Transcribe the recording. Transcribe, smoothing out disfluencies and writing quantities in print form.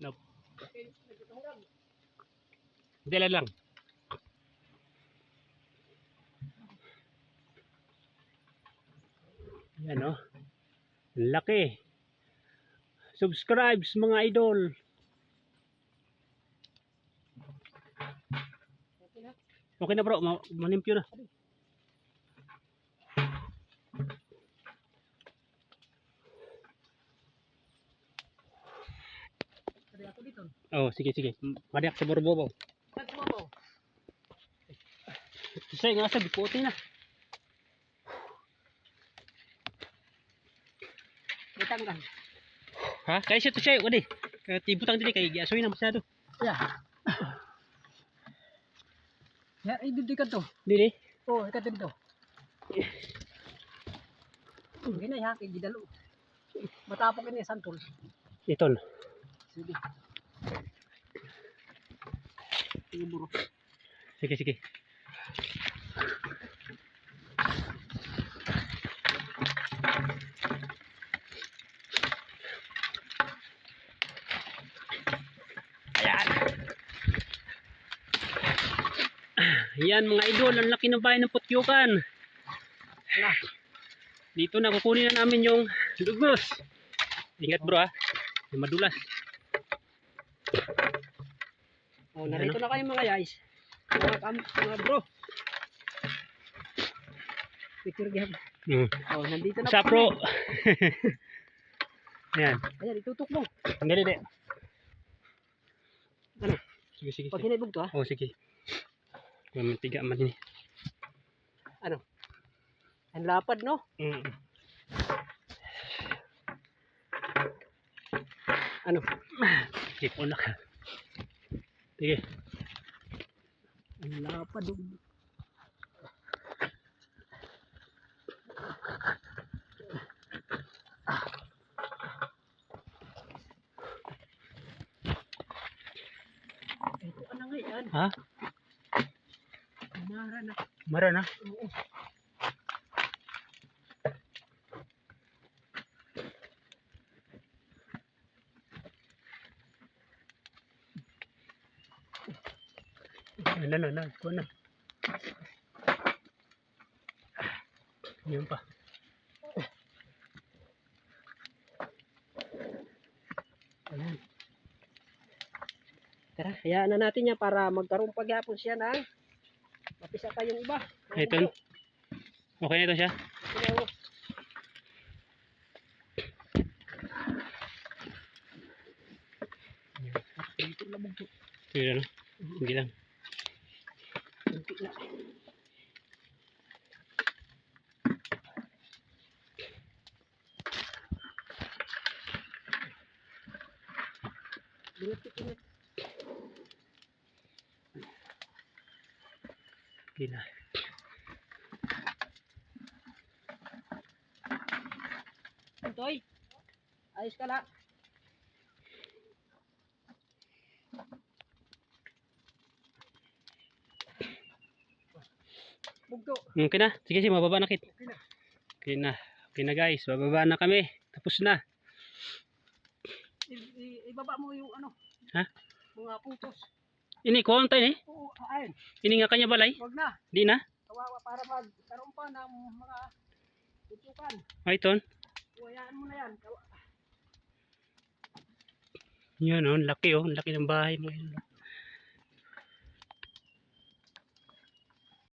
Nope. Dala lang. Yan o. Laki. Subscribes mga idol. Okay na bro, malimpyo na. Oh, sige. Madiak sa borbobo. Say nga sa bipote na. Ditanggal. Ha? Kaya siya to siya, wadi. Kaya tibutang dili kay giasoy na masyado. Ya. Ya, ididikan to. Dili. Oh, ikat dito. Gina ya kay gidalo. Matapok ini santol. Iton. Sige. Sige buro. Sige. Ayan. Ayan mga idol, ang laki ng bahay ng Putyukan. Dito na kukunin na namin yung lugos. Ingat bro ha, may madulas. Oh, narito na kayo mga guys. Mga bro. Picture game. Oh, nandito na Sa pro. Ayan. Ayan, itutok mo. Hindi. Ano? Sige. Pag hinibog to ha. Oh, sige. Mantiga man ini. Ano? Ang lapad no? Ano? Sipon na ka. Sige. Ang lapad oh. Ito ano nga yan? Ha? Mara na. Mara na. Oo. Na. Kuha na. Yun pa. Ayan. Tara, hayaan na natin yan para magkaroon paghapon siya ng mapisa pa yung iba. Ito. Okay na ito siya? Pero, dito lang mo. Sige lang. Sige lang. Kunti na. Ingat. Sige na. Toy, ayos ka lang. Bugto. Okay na. Sige, mababa na kit. Okay na. Okay na guys. Bababa na kami. Tapos na. Ibaba mo yung ano. Ha? Mga putos. Ini kuha tayo eh. Oo, ayun. Ini nga kanya balay. Wag na. Di na. Kawawa para magkaroon pa ng mga tutukan. Ay, ton. Hayaan mo na yan. Yun oh. Laki oh. Laki ng bahay mo.